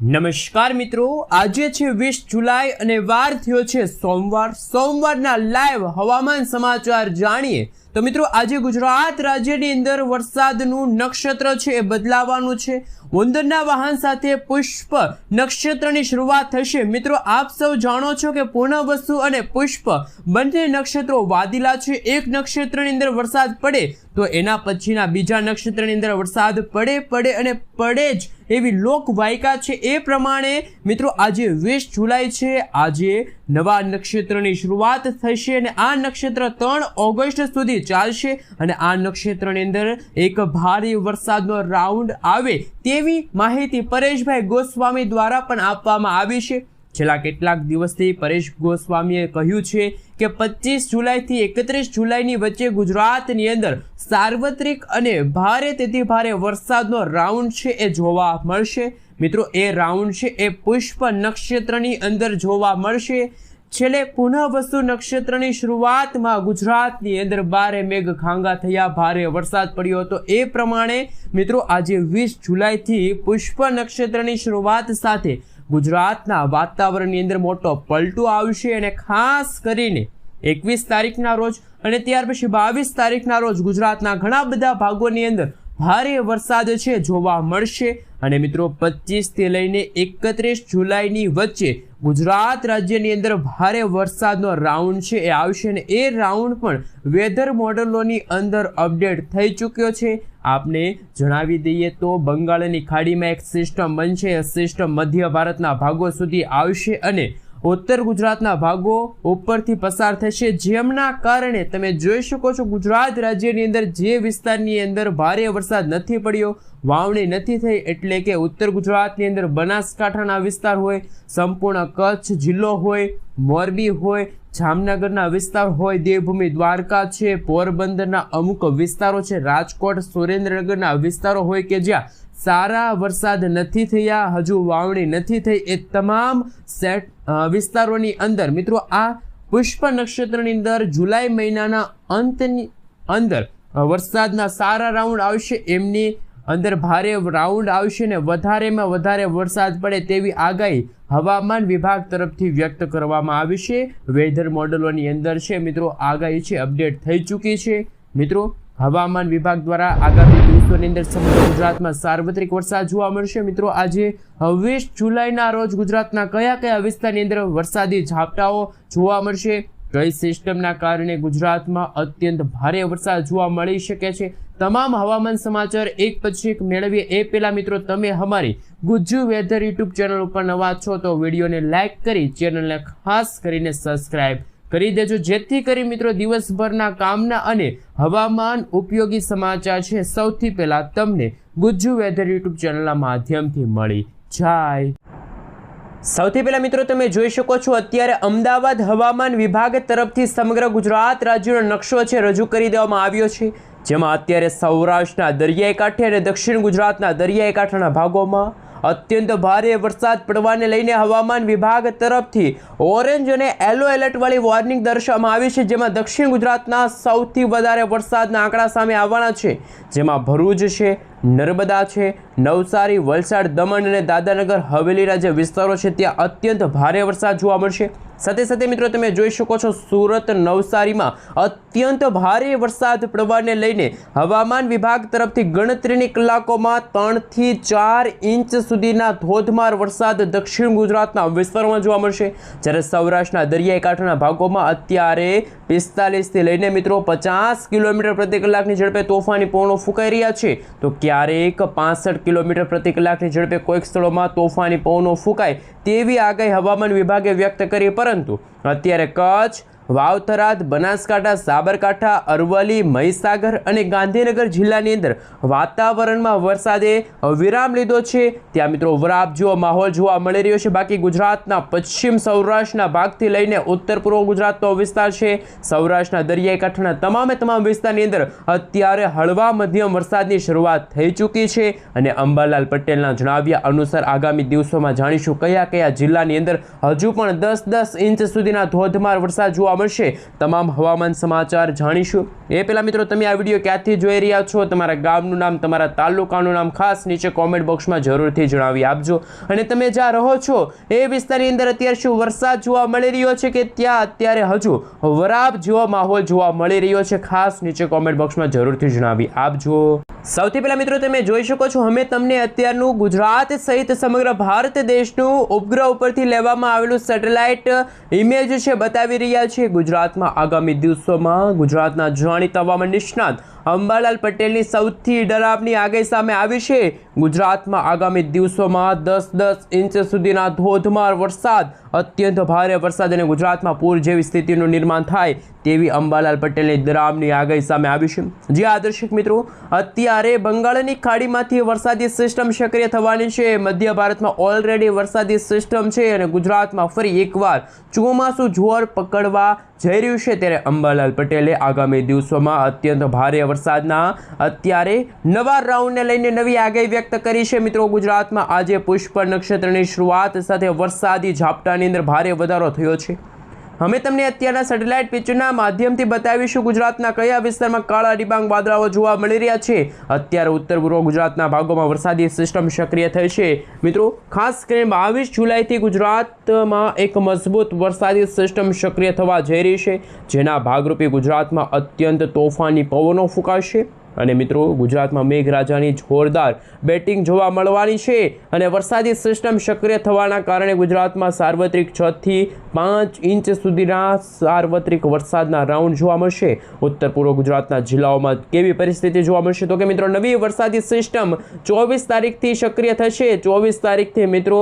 નમસ્કાર મિત્રો, આજે છે 20 જુલાઈ અને વાર થયો છે સોમવારના લાઈવ હવામાન સમાચાર જાણીએ તો મિત્રો આજે ગુજરાત રાજ્યની અંદર વરસાદનું નક્ષત્ર છે એ બદલાવાનું છે। ઉંદરના વાહન સાથે પુષ્પ નક્ષત્રની શરૂઆત થશે। મિત્રો આપ સૌ જાણો છો કે પૂર્ણવસુ અને પુષ્પ બંને નક્ષત્રો વાદીલા છે। એક નક્ષત્રની અંદર વરસાદ પડે તો એના પછીના બીજા નક્ષત્રની અંદર વરસાદ પડે જ એવી લોકવાયકા છે। એ પ્રમાણે મિત્રો આજે 20 જુલાઈ છે, આજે નવા નક્ષત્રની શરૂઆત થશે અને આ નક્ષત્ર 3 ઓગસ્ટ સુધી ચાલશે અને આ નક્ષત્રની અંદર એક ભારે વરસાદનો રાઉન્ડ આવે તેવી માહિતી પરેશભાઈ ગોસ્વામી દ્વારા પણ આપવામાં આવી છે। છેલ્લા કેટલાક દિવસથી પરેશ ગોસ્વામીએ કહ્યું છે કે 25 જુલાઈથી 31 જુલાઈની વચ્ચે ગુજરાતની અંદર સાર્વત્રિક અને ભારેથી ભારે વરસાદનો રાઉન્ડ છે એ જોવા મળશે। મિત્રો એ રાઉન્ડ છે એ પુષ્પ નક્ષત્રની અંદર જોવા મળશે। છેલ્લે પુનઃવસુ નક્ષત્રની શરૂઆતમાં ગુજરાતની અંદર ભારે મેઘ ખાંગા થયા, ભારે વરસાદ પડ્યો હતો। એ પ્રમાણે મિત્રો આજે 20 જુલાઈથી પુષ્પ નક્ષત્રની શરૂઆત સાથે ગુજરાતના વાતાવરણની અંદર મોટો પલટો આવશે અને ખાસ કરીને 21 તારીખના રોજ અને ત્યાર પછી 22 તારીખના રોજ ગુજરાતના ઘણા બધા ભાગોની અંદર ભારે વરસાદ છે જોવા મળશે અને મિત્રો 25 થી લઈને 31 જુલાઈની વચ્ચે ગુજરાત રાજ્યની અંદર ભારે વરસાદનો રાઉન્ડ છે એ આવશે અને એ રાઉન્ડ પણ વેધર મોડલોની અંદર અપડેટ થઈ ચૂક્યો છે। આપને જણાવી દઈએ તો બંગાળની ખાડીમાં એક સિસ્ટમ બનશે, સિસ્ટમ મધ્ય ભારતના ભાગો સુધી આવશે અને ઉત્તર ગુજરાતના ભાગો ઉપરથી પસાર થશે, જેમના કારણે તમે જોઈ શકો છો ગુજરાત રાજ્યની અંદર જે વિસ્તારની અંદર ભારે વરસાદ નથી પડ્યો, વાવણી નથી થઈ, એટલે કે ઉત્તર ગુજરાતની અંદર બનાસકાંઠાના વિસ્તાર હોય, સંપૂર્ણ કચ્છ જિલ્લો હોય, મોરબી હોય, જામનગરના વિસ્તાર હોય, દેવભૂમિ દ્વારકા છે, પોરબંદરના અમુક વિસ્તારો છે, રાજકોટ સુરેન્દ્રનગરના વિસ્તારો હોય કે જ્યાં સારા વરસાદ નથી થયા, હજુ વાવણી નથી થઈ, એ તમામ વિસ્તારોની અંદર મિત્રો આ પુષ્પ નક્ષત્રની અંદર જુલાઈ મહિનાના અંતની અંદર વરસાદના સારા રાઉન્ડ આવશે, એમની અંદર ભારે રાઉન્ડ આવશે ને વધારેમાં વધારે વરસાદ પડે તેવી આગાહી હવામાન વિભાગ તરફથી વ્યક્ત કરવામાં આવી છે। વેધર મોડલોની અંદર છે મિત્રો આગાહી છે અપડેટ થઈ ચૂકી છે। મિત્રો હવામાન વિભાગ દ્વારા આગામી દિવસોની અંદર સમગ્ર ગુજરાતમાં સાર્વત્રિક વરસાદ જોવા મળશે। મિત્રો આજે 20 જુલાઈના રોજ ગુજરાતના કયા વિસ્તારની અંદર વરસાદી ઝાપટાઓ જોવા મળશે, કઈ સિસ્ટમના કારણે ગુજરાતમાં અત્યંત ભારે વરસાદ જોવા મળી શકે છે, તમામ હવામાન સમાચાર એક પછી એક મેળવીએ એ પહેલા મિત્રો તમે અમારી ગુજ્જુ વેધર યુટ્યુબ ચેનલ ઉપર નવા છો તો વિડીયોને લાઇક કરી ચેનલને ખાસ કરીને સબસ્ક્રાઇબ કરી દેજો, જેથી કરી મિત્રો દિવસભરના કામના અને હવામાન ઉપયોગી સમાચાર છે સૌથી પહેલા તમને ગુજ્જુ વેધર યુટ્યુબ ચેનલના માધ્યમથી મળી જાય। સૌથી પહેલા મિત્રો તમે જોઈ શકો છો અત્યારે અમદાવાદ હવામાન વિભાગ તરફથી સમગ્ર ગુજરાત રાજ્યનો નકશો છે રજૂ કરી દેવામાં આવ્યો છે, જેમાં અત્યારે સૌરાષ્ટ્રના દરિયાઈ કાંઠે અને દક્ષિણ ગુજરાતના દરિયાઈ કાંઠાના ભાગોમાં અત્યંત ભારે વરસાદ પડવાને લઈને હવામાન વિભાગ તરફથી ઓરેન્જ અને યલો એલર્ટ વાળી વોર્નિંગ દર્શાવવામાં આવી છે, જેમાં દક્ષિણ ગુજરાતના સૌથી વધારે વરસાદના આંકડા સામે આવવાના છે, જેમાં ભરૂચ છે, નર્મદા છે, નવસારી, વલસાડ, દમણ અને દાદરાનગર હવેલીના જે વિસ્તારો છે ત્યાં અત્યંત ભારે વરસાદ જોવા મળશે। સાથે સાથે મિત્રો તમે જોઈ શકો છો સુરત, નવસારીમાં અત્યંત ભારે વરસાદ પડવાને લઈને હવામાન વિભાગ તરફથી ગણતરીની કલાકોમાં 3 થી 4 ઇંચ સુધીના ધોધમાર વરસાદ દક્ષિણ ગુજરાતના વિસ્તારોમાં જોવા મળશે, જ્યારે સૌરાષ્ટ્રના દરિયાઈ કાંઠાના ભાગોમાં અત્યારે 45 થી લઈને મિત્રો 50 કિલોમીટર પ્રતિ કલાકની ઝડપે તોફાની પવનો ફૂંકાઈ રહ્યા છે, તો ક્યારેક 65 કિલોમીટર પ્રતિ કલાકની ઝડપે કોઈક સ્થળોમાં તોફાની પવનો ફૂંકાય તેવી આગાહી હવામાન વિભાગે વ્યક્ત કરી, પરંતુ અત્યારે કચ્છ, વાવ-થરાદ, બનાસકાંઠા, સાબરકાંઠા, અરવલ્લી, મહીસાગર અને ગાંધીનગર જિલ્લાની અંદર વાતાવરણમાં વરસાદે વિરામ લીધો છે, ત્યાં મિત્રો વરાપ જેવો માહોલ જોવા મળી રહ્યો છે। બાકી ગુજરાતના પશ્ચિમ સૌરાષ્ટ્રના ભાગથી લઈને ઉત્તર પૂર્વ ગુજરાતનો વિસ્તાર છે, સૌરાષ્ટ્રના દરિયાઈ કાંઠાના તમામ વિસ્તારની અંદર અત્યારે હળવા મધ્યમ વરસાદની શરૂઆત થઈ ચૂકી છે અને અંબાલાલ પટેલના જણાવ્યા અનુસાર આગામી દિવસોમાં જાણીશું કયા જિલ્લાની અંદર હજુ પણ 10-10 ઇંચ સુધીના ધોધમાર વરસાદ જોવા જોવા મળશે તમામ હવામાન સમાચાર જાણીશું। એ પહેલાં મિત્રો તમે આ વિડીયો ક્યાંથી જોઈ રહ્યા છો, તમારા ગામનું નામ, તમારા તાલુકાનું નામ ખાસ નીચે કોમેન્ટ બોક્સમાં જરૂરથી જણાવી આપજો। અને તમે જ્યાં રહો છો એ વિસ્તારની અંદર અત્યારે શું વરસાદ જોવા મળી રહ્યો છે કે ત્યાં અત્યારે હજુ વરાપ જેવો માહોલ જોવા મળી રહ્યો છે, ખાસ નીચે કોમેન્ટ બોક્સમાં જરૂરથી જણાવી આપજો। સૌથી પહેલા મિત્રો તમે જોઈ શકો છો અમે તમને અત્યારનું ગુજરાત સહિત સમગ્ર ભારત દેશનું ઉપગ્રહ ઉપરથી લેવામાં આવેલું સેટેલાઇટ ઇમેજ છે બતાવી રહ્યા છીએ। ગુજરાતમાં આગામી દિવસોમાં ગુજરાતના જાણીતા હવામાન નિષ્ણાત અંબાલાલ પટેલની સૌથી ડરાવની આગાહી સામે આવી છે। ગુજરાતમાં આગામી દિવસોમાં 10-10 ઇંચ સુધીના ધોધમાર વરસાદ, અત્યંત ભારે વરસાદ અને ગુજરાતમાં પૂર જેવી સ્થિતિનું નિર્માણ થાય તેવી અંબાલાલ પટેલની ડરાવની આગાહી સામે આવી છે। જે દર્શક મિત્રો અત્યારે બંગાળની ખાડીમાંથી વરસાદી સિસ્ટમ સક્રિય થવાની છે। મધ્ય ભારતમાં ઓલરેડી વરસાદી સિસ્ટમ છે અને ગુજરાતમાં ફરી એકવાર ચોમાસું જોર પકડવા જઈ રહ્યું છે, ત્યારે અંબાલાલ પટેલે આગામી દિવસોમાં અત્યંત ભારે વરસાદના અત્યારે નવા રાઉન્ડને લઈને નવી આગાહી વ્યક્ત કરી છે। મિત્રો ગુજરાતમાં આજે પુષ્પ નક્ષત્રની શરૂઆત સાથે વરસાદી ઝાપટાની અંદર ભારે વધારો થયો છે। અમે તમને અત્યારના સેટેલાઇટ પિક્ચરના માધ્યમથી બતાવીશું ગુજરાતના કયા વિસ્તારમાં કાળા ડિબાંગ વાદળાઓ જોવા મળી રહ્યા છે। અત્યારે ઉત્તર પૂર્વ ગુજરાતના ભાગોમાં વરસાદી સિસ્ટમ સક્રિય થઈ છે। મિત્રો ખાસ કરીને 22 જુલાઈથી ગુજરાતમાં એક મજબૂત વરસાદી સિસ્ટમ સક્રિય થવા જઈ રહી છે, જેના ભાગરૂપે ગુજરાતમાં અત્યંત તોફાની પવનો ફૂંકાશે અને મિત્રો ગુજરાતમાં મેઘરાજાની જોરદાર બેટિંગ જોવા મળવાની છે અને વરસાદી સિસ્ટમ સક્રિય થવાના કારણે ગુજરાતમાં સાર્વત્રિક 6 થી 5 ઇંચ સુધીના સાર્વત્રિક વરસાદના રાઉન્ડ જોવા મળશે। ઉત્તર પૂર્વ ગુજરાતના જિલ્લાઓમાં કેવી પરિસ્થિતિ જોવા મળશે તો કે મિત્રો નવી વરસાદી સિસ્ટમ 24 તારીખથી સક્રિય થશે। 24 તારીખથી મિત્રો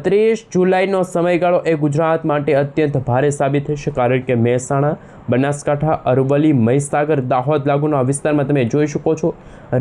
30 જુલાઈનો સમયગાળો એ ગુજરાત માટે અત્યંત ભારે સાબિત થશે, કારણ કે મહેસાણા, બનાસકાંઠા, અરવલ્લી, મહીસાગર, દાહોદ લાગુના વિસ્તારમાં તમે જોઈ શકો છો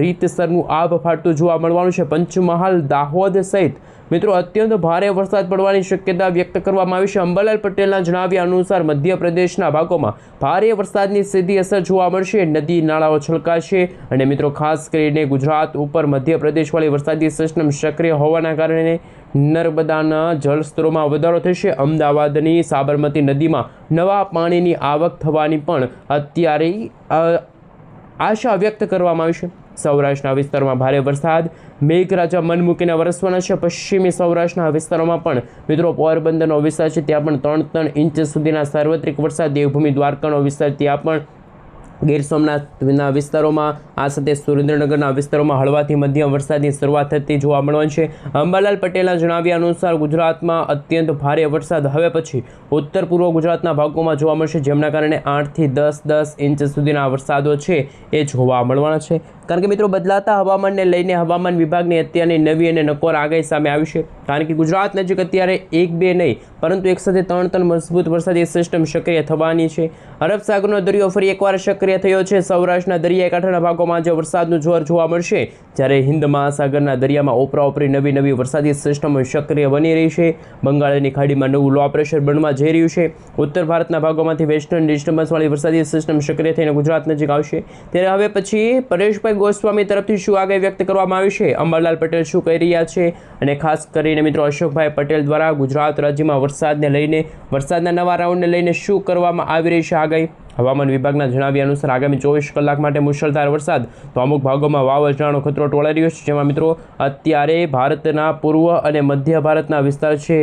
રીતસરનું આબ ફાટતું જોવા મળવાનું છે। પંચમહાલ, દાહોદ સહિત મિત્રો અત્યંત ભારે વરસાદ પડવાની શક્યતા વ્યક્ત કરવામાં આવી છે। અંબાલાલ પટેલના જણાવ્યા અનુસાર મધ્યપ્રદેશના ભાગોમાં ભારે વરસાદની સીધી અસર જોવા મળશે, નદી નાળાઓ છલકાશે અને મિત્રો ખાસ કરીને ગુજરાત ઉપર મધ્યપ્રદેશવાળી વરસાદી સિસ્ટમ સક્રિય હોવાના કારણે નર્મદાના જળસ્તરોમાં વધારો થશે। અમદાવાદની સાબરમતી નદીમાં નવા પાણીની આવક થવાની પણ અત્યારે આશા વ્યક્ત કરવામાં આવી છે। સૌરાષ્ટ્રના વિસ્તારોમાં ભારે વરસાદ, મેઘરાજા મન મૂકીને વરસવાના છે। પશ્ચિમી સૌરાષ્ટ્રના વિસ્તારોમાં પણ મિત્રો પોરબંદરનો વિસ્તાર છે ત્યાં પણ 3-3 ઇંચ સુધીના સાર્વત્રિક વરસાદ, દેવભૂમિ દ્વારકાનો વિસ્તાર ત્યાં પણ, ગીર સોમનાથના વિસ્તારોમાં, આ સાથે સુરેન્દ્રનગરના વિસ્તારોમાં હળવાથી મધ્યમ વરસાદની શરૂઆત થતી જોવા મળવાની છે। અંબાલાલ પટેલના જણાવ્યા અનુસાર ગુજરાતમાં અત્યંત ભારે વરસાદ હવે પછી ઉત્તર પૂર્વ ગુજરાતના ભાગોમાં જોવા મળશે, જેમના કારણે 8 થી 10-10 ઇંચ સુધીના વરસાદો છે એ જોવા મળવાના છે। કારણ કે મિત્રો બદલાતા હવામાનને લઈને હવામાન વિભાગની અત્યારની નવી અને નકોર આગાહી સામે આવી છે, કારણ કે ગુજરાત નજીક અત્યારે 1-2 નહીં પરંતુ એક સાથે 3 મજબૂત વરસાદી સિસ્ટમ સક્રિય થવાની છે। અરબ સાગરનો દરિયો ફરી એકવાર સક્રિય થયો છે। સૌરાષ્ટ્રના દરિયાઈ કાંઠાના ભાગોમાં આજે વરસાદનું જોર જોવા મળશે, જ્યારે હિન્દ મહાસાગરના દરિયામાં ઉપરાઉપરી નવી વરસાદી સિસ્ટમો સક્રિય બની રહી છે। બંગાળની ખાડીમાં નવું લો પ્રેશર બનવા જઈ રહ્યું છે। ઉત્તર ભારતના ભાગોમાંથી વેસ્ટર્ન ડિસ્ટર્બન્સવાળી વરસાદી સિસ્ટમ સક્રિય થઈને ગુજરાત નજીક આવશે, ત્યારે હવે પછી પરેશભાઈ ગોસ્વામી તરફથી શું આગાહી વ્યક્ત કરવામાં આવી છે, અંબાલાલ પટેલ શું કહી રહ્યા છે અને ખાસ કરીને મિત્રો અશોકભાઈ પટેલ દ્વારા ગુજરાત રાજ્યમાં વરસાદને લઈને, વરસાદના નવા રાઉન્ડને લઈને શું કરવામાં આવી રહી છે આગાહી। હવામાન વિભાગના જણાવ્યા અનુસાર આગામી 24 કલાક માટે મુશળધાર વરસાદ, તો અમુક ભાગોમાં વાવાઝોડાનો ખતરો ટોળાઈ રહ્યો છે, જેમાં મિત્રો અત્યારે ભારતના પૂર્વ અને મધ્ય ભારતના વિસ્તાર છે,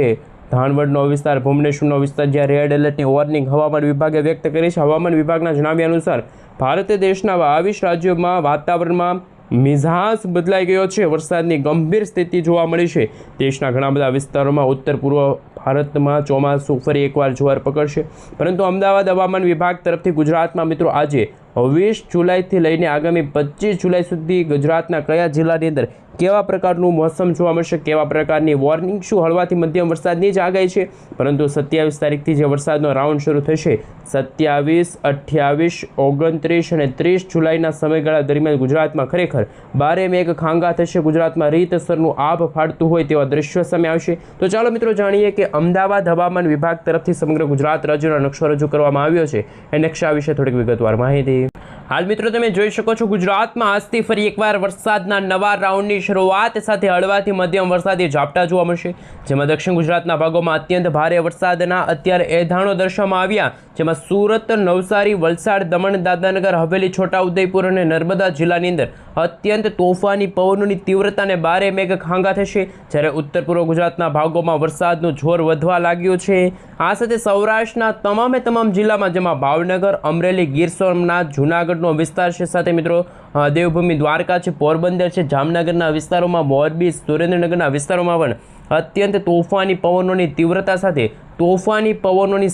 ધાનવડનો વિસ્તાર, ભુવનેશ્વરનો વિસ્તાર, જ્યાં રેડ એલર્ટની વોર્નિંગ હવામાન વિભાગે વ્યક્ત કરી છે। હવામાન વિભાગના જણાવ્યા અનુસાર ભારત દેશના 22 રાજ્યોમાં વાતાવરણમાં મિજાજ બદલાઈ ગયો છે, વરસાદની ગંભીર સ્થિતિ જોવા મળી છે। દેશના ઘણા બધા વિસ્તારોમાં ઉત્તર પૂર્વ ભારતમાં ચોમાસું ફરી એકવાર જોર પકડશે, પરંતુ અમદાવાદ હવામાન વિભાગ તરફથી ગુજરાતમાં મિત્રો આજે 20 જુલાઈથી લઈને આગામી 25 જુલાઈ સુધી ગુજરાતના કયા જિલ્લાની અંદર કેવા પ્રકારનું મોસમ જોવા મળશે, કેવા પ્રકારની વોર્નિંગ, શું હળવાથી મધ્યમ વરસાદની જ આગાહી છે, પરંતુ 27 તારીખથી જે વરસાદનો રાઉન્ડ શરૂ થશે, 27, 28, 29 અને 30 જુલાઈના સમયગાળા દરમિયાન ગુજરાતમાં ખરેખર બારે મેઘ ખાંગા થશે, ગુજરાતમાં રીતસરનું આભ ફાટતું હોય તેવા દ્રશ્યો સામે આવશે। તો ચાલો મિત્રો જાણીએ કે અમદાવાદ હવામાન વિભાગ તરફથી સમગ્ર ગુજરાત રાજ્યનો નકશો રજૂ કરવામાં આવ્યો છે, એ નકશા વિશે થોડીક વિગતવાર માહિતી। હાલ મિત્રો તમે જોઈ શકો છો ગુજરાતમાં આજથી ફરી એકવાર વરસાદના નવા રાઉન્ડની શરૂઆત સાથે હળવાથી મધ્યમ વરસાદી ઝાપટા જોવા મળશે, જેમાં દક્ષિણ ગુજરાતના ભાગોમાં અત્યંત ભારે વરસાદના અત્યારે એધાણો દર્શાવવામાં આવ્યા, જેમાં સુરત, નવસારી, વલસાડ, દમણ, દાદરાનગર હવેલી, છોટાઉદેપુર અને નર્મદા જિલ્લાની અંદર અત્યંત તોફાની પવનોની તીવ્રતાને બારે મેઘ ખાંગા થશે, જ્યારે ઉત્તર પૂર્વ ગુજરાતના ભાગોમાં વરસાદનું જોર વધવા લાગ્યું છે। આ સાથે સૌરાષ્ટ્રના તમામ જિલ્લામાં, જેમાં ભાવનગર, અમરેલી, ગીર સોમનાથ, જૂનાગઢનો વિસ્તાર છે, સાથે મિત્રો દેવભૂમિ દ્વારકા છે, પોરબંદર છે, જામનગરના વિસ્તારોમાં, મોરબી, સુરેન્દ્રનગરના વિસ્તારોમાં પણ અત્યંત તોફાની પવનોની તીવ્રતા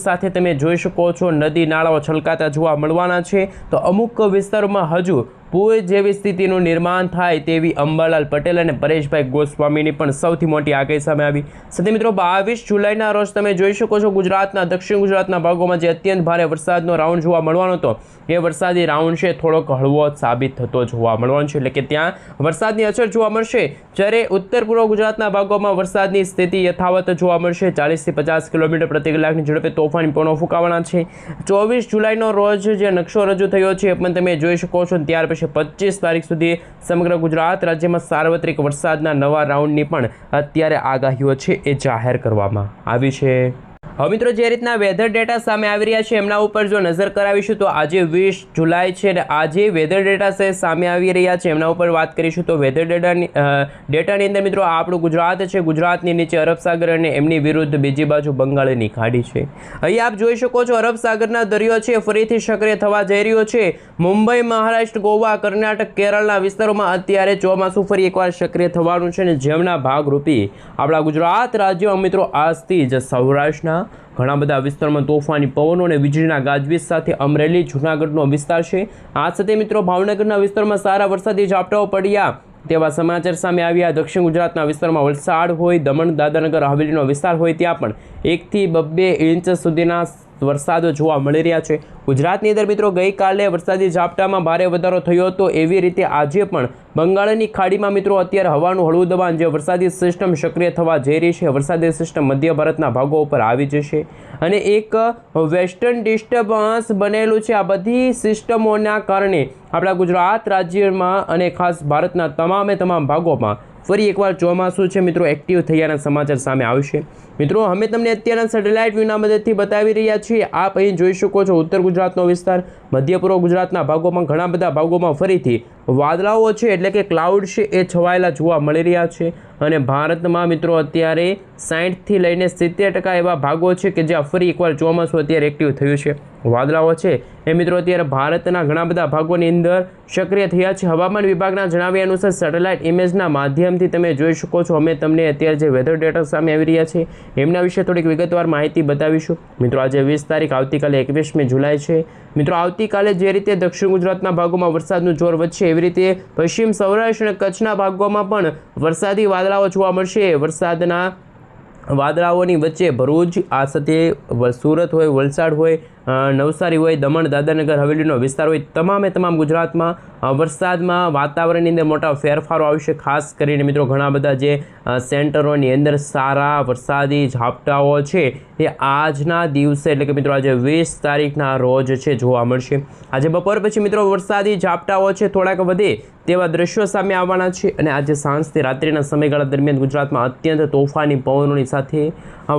સાથે તમે જોઈ શકો છો નદી નાળાઓ છલકાતા જોવા મળવાના છે। તો અમુક વિસ્તારોમાં હજુ પૂર જેવી સ્થિતિનું નિર્માણ થાય તેવી અંબાલાલ પટેલ અને પરેશભાઈ ગોસ્વામીની પણ સૌથી મોટી આગાહી સામે આવી। સાથે મિત્રો 22 જુલાઈના રોજ તમે જોઈ શકો છો ગુજરાતના દક્ષિણ ગુજરાતના ભાગોમાં જે અત્યંત ભારે વરસાદનો રાઉન્ડ જોવા મળવાનો હતો, એ વરસાદી રાઉન્ડ છે થોડોક હળવો સાબિત થતો જોવા મળવાનો છે, એટલે કે ત્યાં વરસાદની અસર જોવા મળશે, જ્યારે ઉત્તર પૂર્વ ગુજરાતના ભાગોમાં વરસાદની સ્થિતિ યથાવત જોવા મળશે। 40 થી 50 કિલોમીટર પ્રતિ કલાકની ઝડપે તોફાની પવનો ફૂંકાવાના છે। 24 જુલાઈનો રોજ જે નકશો રજૂ થયો છે એ પણ તમે જોઈ શકો છો। ત્યાર પછી 25 તારીખ સુધી સમગ્ર ગુજરાત રાજ્યમાં સાર્વત્રિક વરસાદના નવા રાઉન્ડની પણ અત્યારે આગાહીઓ છે એ જાહેર કરવામાં આવી છે। હવે મિત્રો જે રીતના વેધર ડેટા સામે આવી રહ્યા છે એમના ઉપર જો નજર કરાવીશું તો આજે 20 જુલાઈ છે અને આજે વેધર ડેટા સામે આવી રહ્યા છે એમના ઉપર વાત કરીશું તો વેધર ડેટાની અંદર મિત્રો આપણું ગુજરાત છે, ગુજરાતની નીચે અરબ સાગર અને એમની વિરુદ્ધ બીજી બાજુ બંગાળની ખાડી છે। અહીં આપ જોઈ શકો છો અરબ સાગરના દરિયો છે ફરીથી સક્રિય થવા જઈ રહ્યો છે। મુંબઈ, મહારાષ્ટ્ર, ગોવા, કર્ણાટક, કેરળના વિસ્તારોમાં અત્યારે ચોમાસું ફરી એકવાર સક્રિય થવાનું છે, અને જેમના ભાગરૂપી આપણા ગુજરાત રાજ્યમાં મિત્રો આજથી જ સૌરાષ્ટ્રના ઘણા બધા વિસ્તારોમાં તોફાની પવનો અને વીજળીના ગાજવીજ સાથે અમરેલી, જૂનાગઢનો વિસ્તાર છે। આ સાથે મિત્રો ભાવનગરના વિસ્તારમાં સારા વરસાદી ઝાપટાઓ પડ્યા તેવા સમાચાર સામે આવ્યા। દક્ષિણ ગુજરાતના વિસ્તારમાં વલસાડ હોય, દમણ, દાદરાનગર હવેલીનો વિસ્તાર હોય ત્યાં પણ 1 થી 2 ઇંચ સુધીના વરસાદો જોવા મળી રહ્યા છે। ગુજરાતની અંદર મિત્રો ગઈકાલે વરસાદી ઝાપટામાં ભારે વધારો થયો હતો, એવી રીતે આજે પણ બંગાળની ખાડીમાં મિત્રો અત્યારે હવાનું હળવું દબાણ જે વરસાદી સિસ્ટમ સક્રિય થવા જઈ રહી છે, વરસાદી સિસ્ટમ મધ્ય ભારતના ભાગો ઉપર આવી જશે અને એક વેસ્ટર્ન ડિસ્ટર્બન્સ બનેલું છે। આ બધી સિસ્ટમોના કારણે આપણા ગુજરાત રાજ્યમાં અને ખાસ ભારતના તમામ ભાગોમાં ફરી એકવાર ચોમાસું છે મિત્રો એક્ટિવ થયાના સમાચાર સામે આવશે। મિત્રો અમે તમને અત્યારના સેટેલાઇટ વ્યૂના મદદથી બતાવી રહ્યા છીએ। આપ અહીં જોઈ શકો છો ઉત્તર ગુજરાતનો વિસ્તાર, મધ્ય પૂર્વ ગુજરાતના ભાગોમાં ઘણા બધા ભાગોમાં ફરીથી વાદળાઓ છે એટલે કે ક્લાઉડ છે એ છવાયેલા જોવા મળી રહ્યા છે, અને ભારતમાં મિત્રો અત્યારે 60 થી લઈને 70% એવા ભાગો છે કે જ્યાં ફરી એકવાર ચોમાસું અત્યારે એક્ટિવ થયું છે। વાદળાઓ છે એ મિત્રો અત્યારે ભારતના ઘણા બધા ભાગોની અંદર સક્રિય થયા છે। હવામાન વિભાગના જણાવ્યા અનુસાર સેટેલાઇટ ઇમેજના માધ્યમથી તમે જોઈ શકો છો અમે તમને અત્યારે જે વેધર ડેટા સામે આવી રહ્યા છે એમના વિશે થોડીક વિગતવાર માહિતી બતાવીશું। મિત્રો આજે 20 તારીખ, આવતીકાલે 21મી જુલાઈ છે। મિત્રો આવતીકાલે જે રીતે દક્ષિણ ગુજરાતના ભાગોમાં વરસાદનું જોર વધશે એવી રીતે પશ્ચિમ સૌરાષ્ટ્ર અને કચ્છના ભાગોમાં પણ વરસાદી વાદળાઓ જોવા મળશે। વરસાદના વાદળાઓની વચ્ચે ભરૂચ, આ સાથે સુરત હોય, વલસાડ હોય, નવસારી હોય, દમણ, દાદરાનગર હવેલીનો વિસ્તાર હોય, તમામ ગુજરાતમાં વરસાદમાં વાતાવરણની અંદર મોટા ફેરફારો આવશે। ખાસ કરીને મિત્રો ઘણા બધા જે સેન્ટરોની અંદર સારા વરસાદી ઝાપટાઓ છે એ આજના દિવસે એટલે કે મિત્રો આજે 20 તારીખના રોજ છે જોવા મળશે। આજે બપોર પછી મિત્રો વરસાદી ઝાપટાઓ છે થોડાક વધે તેવા દ્રશ્યો સામે આવવાના છે, અને આજે સાંજથી રાત્રિના સમયગાળા દરમિયાન ગુજરાતમાં અત્યંત તોફાની પવનોની સાથે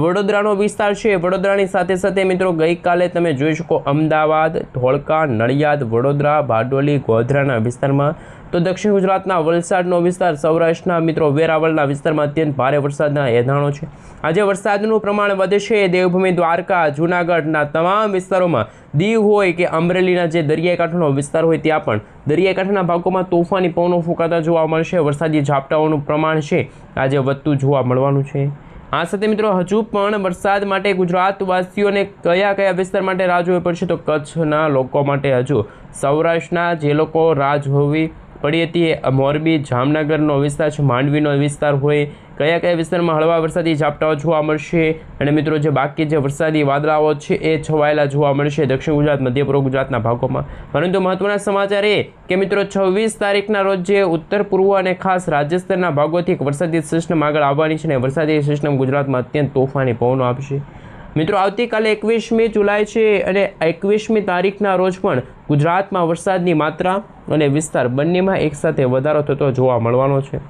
વડોદરાનો વિસ્તાર છે, વડોદરાની સાથે મિત્રો ગઈકાલે તમે જોઈ શકો અમદાવાદ, ધોળકા, નડિયાદ, વડોદરા, બારડોલી, ગોધરાના વિસ્તારમાં, તો દક્ષિણ ગુજરાતના વલસાડનો વિસ્તાર, સૌરાષ્ટ્રના મિત્રો વેરાવળના વિસ્તારમાં અત્યંત ભારે વરસાદના એધાણો છે। આજે વરસાદનું પ્રમાણ વધશે। દેવભૂમિ દ્વારકા, જૂનાગઢના તમામ વિસ્તારોમાં, દીવ હોય કે અમરેલીના જે દરિયાઈ કાંઠાનો વિસ્તાર હોય ત્યાં પણ દરિયાઈ કાંઠાના ભાગોમાં તોફાની પવનો ફૂંકાતા જોવા મળશે। વરસાદી ઝાપટાઓનું પ્રમાણ છે આજે વધતું જોવા મળવાનું છે। આ સાથે મિત્રો હજુ પણ વરસાદ માટે ગુજરાતવાસીઓને કયા વિસ્તાર માટે રાહ જોવી પડશે તો કચ્છના લોકો માટે હજુ સૌરાષ્ટ્રના જે લોકો રાહ જોવી પડી હતી મોરબી, જામનગરનો વિસ્તાર છે, માંડવીનો વિસ્તાર હોય, કયા વિસ્તારમાં હળવા વરસાદી ઝાપટાઓ જોવા મળશે, અને મિત્રો જે બાકી જે વરસાદી વાદળાઓ છે એ છવાયેલા જોવા મળશે દક્ષિણ ગુજરાત, મધ્ય પૂર્વ ગુજરાતના ભાગોમાં। પરંતુ મહત્વના સમાચાર એ કે મિત્રો 26 તારીખના રોજ જે ઉત્તર પૂર્વ અને ખાસ રાજસ્થાનના ભાગોથી એક વરસાદી સિસ્ટમ આગળ આવવાની છે, અને વરસાદી સિસ્ટમ ગુજરાતમાં અત્યંત તોફાની પવનો આપશે। મિત્રો આવતીકાલે 21મી જુલાઈ છે અને 21મી તારીખના રોજ પણ ગુજરાતમાં વરસાદની માત્રા અને વિસ્તાર બંનેમાં એકસાથે વધારો થતો જોવા મળવાનો છે.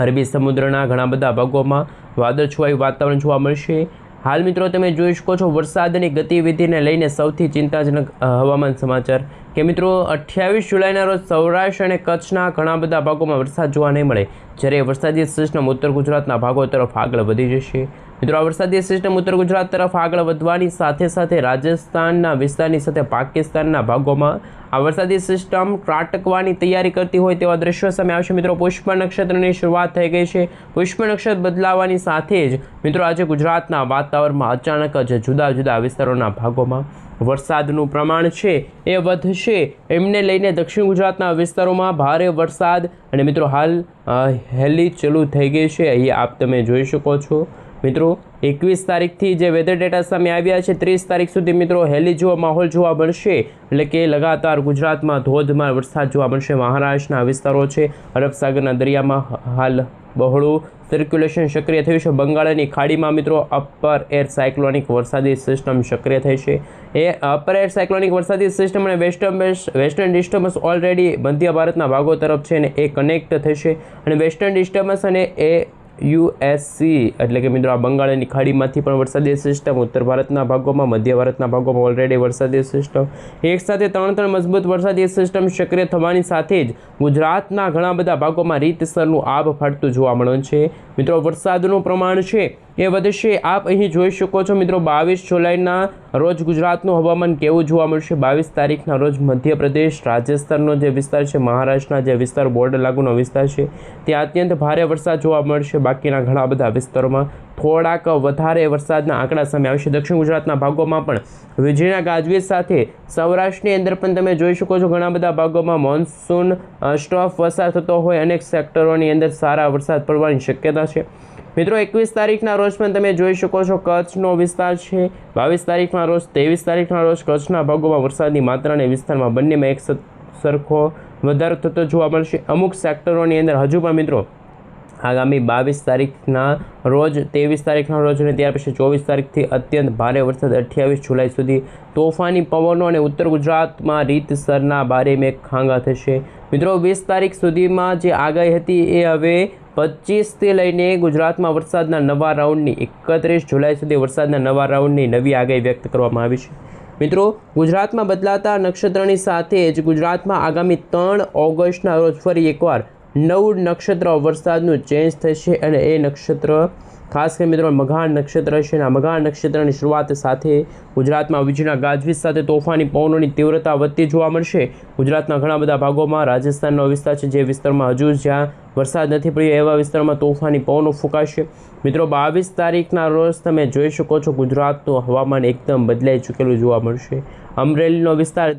અરબી સમુદ્રના ઘણા બધા ભાગોમાં વાદળછાયું વાતાવરણ જોવા મળશે. હાલ મિત્રો તમે જોઈ શકો છો વરસાદની ગતિવિધિને લઈને સૌથી ચિંતાજનક હવામાન સમાચાર કે મિત્રો 28 જુલાઈના રોજ સૌરાષ્ટ્ર અને કચ્છના ઘણા બધા ભાગોમાં વરસાદ જોવા નહીં મળે, જ્યારે વરસાદી સિસ્ટમ ઉત્તર ગુજરાતના ભાગો તરફ આગળ વધી જશે. મિત્રો આ વરસાદી સિસ્ટમ ઉત્તર ગુજરાત તરફ આગળ વધવાની સાથે સાથે રાજસ્થાનના વિસ્તારની સાથે પાકિસ્તાનના ભાગોમાં આ વરસાદી સિસ્ટમ ત્રાટકવાની તૈયારી કરતી હોય તેવા દ્રશ્યો સામે આવશે. મિત્રો પુષ્ય નક્ષત્રની શરૂઆત થઈ ગઈ છે. પુષ્ય નક્ષત્ર બદલાવાની સાથે જ મિત્રો આજે ગુજરાતના વાતાવરણમાં અચાનક જ જુદા જુદા વિસ્તારોના ભાગોમાં વરસાદનું પ્રમાણ છે એ વધશે. એમને લઈને દક્ષિણ ગુજરાતના વિસ્તારોમાં ભારે વરસાદ અને મિત્રો હાલ હેલી ચાલુ થઈ ગઈ છે. અહીં આપ તમે જોઈ શકો છો. મિત્રો 21 તારીખથી જે વેધર ડેટા સામે આવ્યા છે 30 તારીખ સુધી મિત્રો હેલી જેવો માહોલ જોવા મળશે, એટલે કે લગાતાર ગુજરાતમાં ધોધમાર વરસાદ જોવા મળશે. મહારાષ્ટ્રના વિસ્તારો છે, અરબ સાગરના દરિયામાં હાલ બહોળું સર્ક્યુલેશન સક્રિય થયું છે. બંગાળની ખાડીમાં મિત્રો અપર એર સાયક્લોનિક વરસાદી સિસ્ટમ સક્રિય થઈ છે. એ અપર એર સાયક્લોનિક વરસાદી સિસ્ટમ અને વેસ્ટર્ન ડિસ્ટર્બન્સ ઓલરેડી મધ્ય ભારતના ભાગો તરફ છે અને એ કનેક્ટ થશે અને વેસ્ટર્ન ડિસ્ટર્બન્સ અને એ યુએસસી એટલે કે મિત્રો આ બંગાળની ખાડીમાંથી પણ વરસાદી સિસ્ટમ ઉત્તર ભારતના ભાગોમાં, મધ્ય ભારતના ભાગોમાં ઓલરેડી વરસાદી સિસ્ટમ એકસાથે ત્રણ મજબૂત વરસાદી સિસ્ટમ સક્રિય થવાની સાથે જ ગુજરાતના ઘણા બધા ભાગોમાં રીતસરનું આભ ફાટતું જોવા મળે છે. મિત્રો વરસાદનું પ્રમાણ છે એ વધશે. આપ અહીં જોઈ શકો છો મિત્રો 22 જુલાઈના રોજ ગુજરાતનું હવામાન કેવું જોવા મળશે. 22 તારીખના રોજ મધ્યપ્રદેશ, રાજસ્થાનનો જે વિસ્તાર છે, મહારાષ્ટ્રના જે વિસ્તાર બોર્ડર લાગુનો વિસ્તાર છે ત્યાં અત્યંત ભારે વરસાદ જોવા મળશે. બાકીના ઘણા બધા વિસ્તારોમાં થોડાક વધારે વરસાદના આંકડા સામે આવશે. દક્ષિણ ગુજરાતના ભાગોમાં પણ વીજળીના ગાજવીજ સાથે સૌરાષ્ટ્રની અંદર પણ તમે જોઈ શકો છો ઘણા બધા ભાગોમાં મોન્સૂન સ્ટ્રોફ વરસાદ થતો હોય. અનેક સેક્ટરોની અંદર સારા વરસાદ પડવાની શક્યતા છે. મિત્રો 21 તારીખના રોજ પણ તમે જોઈ શકો છો કચ્છનો વિસ્તાર છે. 22 તારીખના રોજ, 23 તારીખના રોજ કચ્છના ભાગોમાં વરસાદની માત્રા અને વિસ્તારમાં બંનેમાં એક સરખો વધારો થતો જોવા મળશે. અમુક સેક્ટરોની અંદર હજુ પણ મિત્રો આગામી 22 તારીખના રોજ, 23 તારીખના રોજ અને ત્યાર પછી 24 તારીખથી અત્યંત ભારે વરસાદ 28 જુલાઈ સુધી તોફાની પવનો અને ઉત્તર ગુજરાતમાં રીતસરના ભારે મેઘખાંગા થશે. મિત્રો 20 તારીખ સુધીમાં જે આગાહી હતી એ હવે 25થી લઈને ગુજરાતમાં વરસાદના નવા રાઉન્ડની 31 જુલાઈ સુધી વરસાદના નવા રાઉન્ડની નવી આગાહી વ્યક્ત કરવામાં આવી છે. મિત્રો ગુજરાતમાં બદલાતા નક્ષત્રની સાથે જ ગુજરાતમાં આગામી 3 ઓગસ્ટના રોજ ફરી એકવાર 9 નક્ષત્ર વરસાદનું ચેન્જ થશે અને એ નક્ષત્ર ખાસ કરીને મિત્રો મઘાન નક્ષત્ર છે. આ મઘાન નક્ષત્રની શરૂઆત સાથે ગુજરાતમાં વીજળીના ગાજવીજ સાથે તોફાની પવનોની તીવ્રતા વધતી જોવા મળશે. ગુજરાતના ઘણા બધા ભાગોમાં, રાજસ્થાનનો વિસ્તાર છે જે વિસ્તારમાં હજુ જ્યાં વરસાદ નથી પડ્યો એવા વિસ્તારમાં તોફાની પવનો ફૂંકાશે. મિત્રો 22 તારીખના રોજ તમે જોઈ શકો છો ગુજરાતનું હવામાન એકદમ બદલાઈ ચૂકેલું જોવા મળશે. અમરેલીનો વિસ્તાર